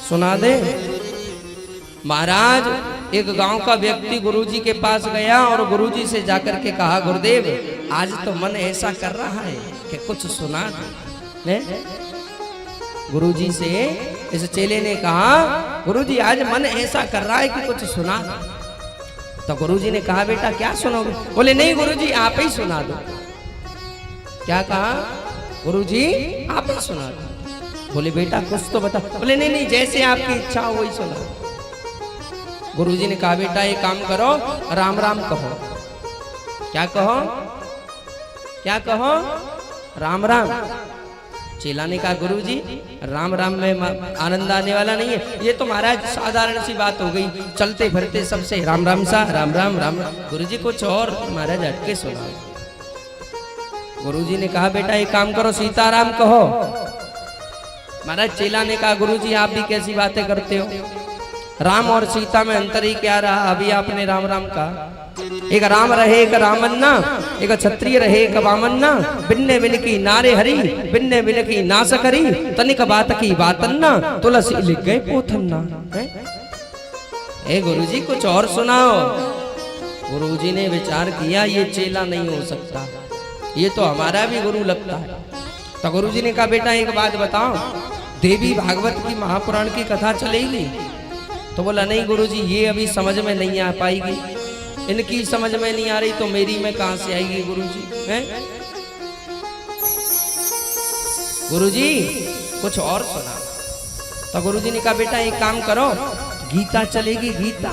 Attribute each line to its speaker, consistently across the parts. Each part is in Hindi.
Speaker 1: सुना दे। महाराज एक गांव का व्यक्ति गुरुजी के पास गया और गुरुजी से जाकर के कहा, गुरुदेव आज तो मन ऐसा कर रहा है कि कुछ सुना दे। गुरुजी से इस चेले ने कहा, गुरुजी आज मन ऐसा कर रहा है कि कुछ सुना। तो गुरुजी ने कहा, बेटा क्या सुनोगे? बोले नहीं गुरुजी आप ही सुना दो। क्या कहा? गुरुजी आप ही सुना दो। बोले बेटा कुछ तो बता। बोले नहीं नहीं जैसे आपकी इच्छा हो वही सुना। गुरुजी ने कहा, बेटा एक काम करो, राम राम कहो। क्या कहो? क्या कहो? राम राम। चेला ने कहा, गुरुजी राम राम में आनंद आने वाला नहीं है, ये तो महाराज साधारण सी बात हो गई, चलते फिरते सबसे राम राम सा राम राम राम राम। गुरुजी कुछ और महाराज हटके सुना। गुरुजी ने कहा, बेटा एक काम करो, सीताराम कहो। महाराज चेला ने कहा, गुरुजी आप भी कैसी बातें करते हो, राम और सीता में अंतर ही क्या रहा? अभी आपने राम राम कहा। एक राम रहे एक रामन्ना, एक क्षत्रिय रहे एक वामन्ना, बिन्ने बिन की नारे हरी, बिन्ने बिन की नास करी, तनिक बात की बातन्ना, तुलसी लिख गए पोथन्ना। गुरुजी कुछ और सुनाओ। गुरुजी ने विचार किया, ये चेला नहीं हो सकता, ये तो हमारा भी गुरु लगता है। तो गुरुजी ने कहा, बेटा एक बात बताओ, देवी भागवत की महापुराण की कथा चलेगी? तो बोला नहीं गुरुजी ये अभी समझ में नहीं आ पाएगी, इनकी समझ में नहीं आ रही तो मेरी में कहां से आएगी गुरुजी? हैं? गुरुजी कुछ और सुना। तो गुरुजी ने कहा, बेटा एक काम करो, गीता चलेगी? गीता?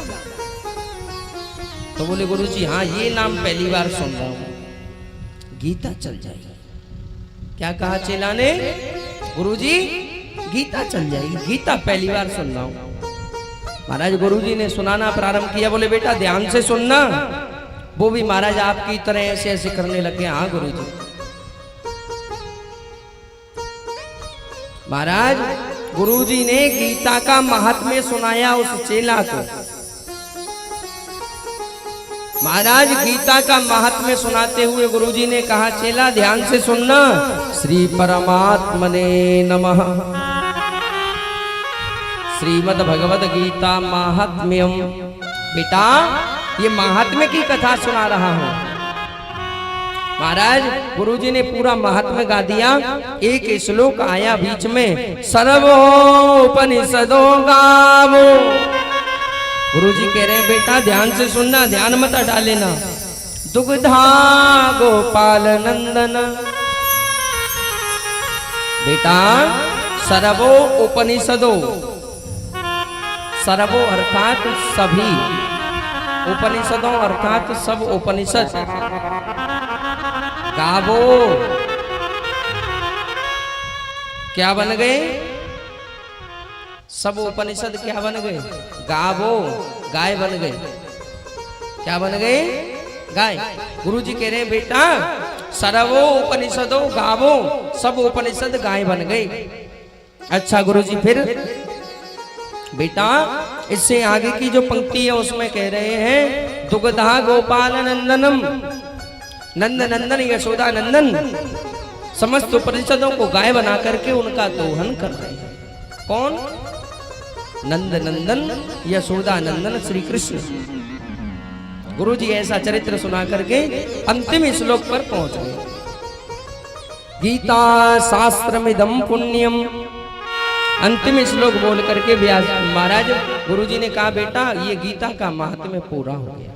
Speaker 1: तो बोले गुरुजी हाँ ये नाम पहली बार सुन रहा हूं, गीता चल जाएगी। क्या कहा चेला ने? गुरुजी गीता चल जाएगी, गीता पहली बार सुन रहा हूं। महाराज गुरुजी ने सुनाना प्रारंभ किया। बोले बेटा ध्यान से सुनना। वो भी महाराज आपकी तरह ऐसे ऐसे करने लगे। हाँ गुरुजी। महाराज गुरुजी ने गीता का महात्म्य सुनाया उस चेला को। महाराज गीता का महात्म्य सुनाते हुए गुरुजी ने कहा, चेला ध्यान से सुनना। श्री परमात्मने नमः। श्रीमद् भगवद गीता महात्म्यम। बेटा ये महात्म्य की कथा सुना रहा हूं। महाराज गुरुजी ने पूरा महात्म्य गा दिया। एक श्लोक आया बीच में, सर्वोपनिषदो गावो। गुरुजी कह रहे हैं बेटा ध्यान से सुनना, ध्यान मत हटा लेना। दुग्धा गोपाल नंदन। बेटा सर्वो उपनिषदो, सर्वो अर्थात सभी, उपनिषदों अर्थात सब उपनिषद। गावो क्या बन गए? सब उपनिषद क्या बन गए? गावो गाय बन गए। क्या बन गए? गाय। गुरुजी कह रहे हैं बेटा सर्वो उपनिषदो गावो, सब उपनिषद गाय बन गए। अच्छा गुरुजी फिर? बेटा इससे आगे की जो पंक्ति है उसमें कह रहे हैं, दुग्धा गोपाल नंदनम। नंद नंदन यशोदा नंदन समस्त उपनिषदों को गाय बना करके उनका दोहन कर रहे हैं। कौन? नंद नंदन यशोदा नंदन श्री कृष्ण। गुरुजी ऐसा चरित्र सुना करके अंतिम श्लोक पर पहुंच गए। गीता शास्त्रमिदं पुण्यम। अंतिम श्लोक बोल करके व्यास महाराज गुरुजी ने कहा, बेटा ये गीता का महात्म्य पूरा हो गया।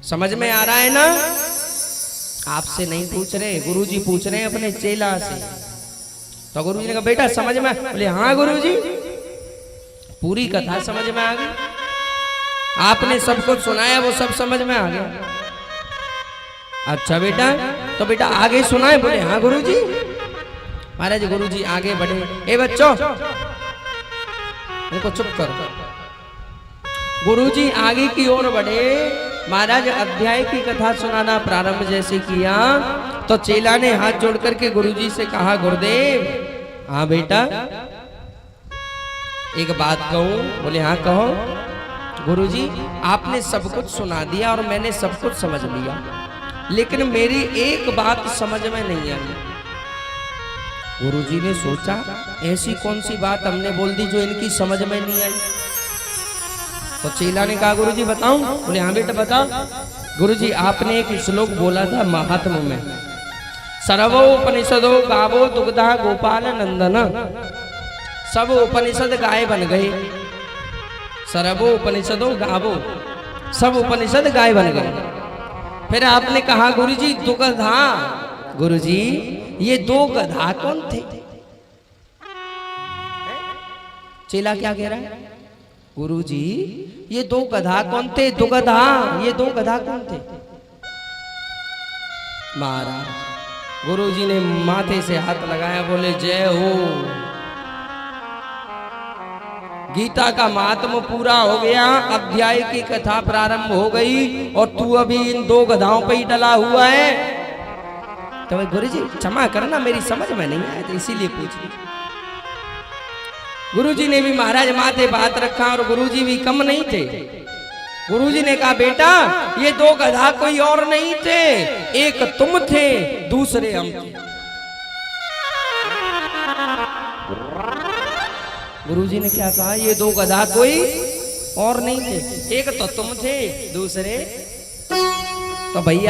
Speaker 1: समझ में आ रहा है ना? आपसे नहीं पूछ रहे, गुरुजी पूछ रहे हैं अपने चेला से। तो गुरुजी ने कहा, बेटा समझ में? बोले हाँ गुरुजी पूरी कथा समझ में आ गई, आपने सब कुछ सुनाया वो सब समझ में आ गया। अच्छा बेटा तो बेटा आगे सुनाए? बोले हाँ गुरुजी। महाराज गुरुजी आगे बढ़े। ए बच्चों इनको चुप करो। गुरुजी आगे की ओर बढ़े। महाराज अध्याय की कथा सुनाना प्रारंभ जैसे किया तो चेला ने हाथ जोड़ करके गुरुजी से कहा, गुरुदेव। हाँ बेटा एक बात कहूं? बोले हाँ कहो। गुरुजी आपने सब कुछ सुना दिया और मैंने सब कुछ समझ लिया, लेकिन मेरी एक बात समझ में नहीं आई। गुरुजी ने सोचा ऐसी कौन सी बात हमने बोल दी जो इनकी समझ में नहीं आई। तो चेला ने कहा गुरुजी बताऊं? बोले हाँ बेटा बता। गुरुजी आपने एक श्लोक बोला था महात्म में, सर्वो उपनिषदो गावो दुग्धा गोपाल नंदन। सब उपनिषद गाय बन गए। सर्वो उपनिषदो गावो, सब उपनिषद गाय बन गए। फिर आपने कहा गुरुजी दुग्धा। गुरुजी ये दो गधा कौन थे? चेला क्या कह रहा है? गुरुजी ये दो गधा कौन थे? दुगधा, ये दो गधा कौन थे? महाराज गुरुजी ने माथे से हाथ लगाया, बोले जय हो। गीता का महात्म पूरा हो गया, अध्याय की कथा प्रारंभ हो गई और तू अभी इन दो गधाओं पे ही डला हुआ है। तो गुरुजी क्षमा करना, मेरी समझ में नहीं आया तो इसीलिए पूछ ली। गुरुजी ने भी महाराज माथे बात रखा और गुरुजी भी कम नहीं थे। गुरुजी ने कहा बेटा ये दो गधा कोई और नहीं थे, एक तुम थे दूसरे हम थे। गुरुजी ने क्या कहा? ये दो गधा कोई और नहीं थे, एक तो तुम थे दूसरे। तो भैया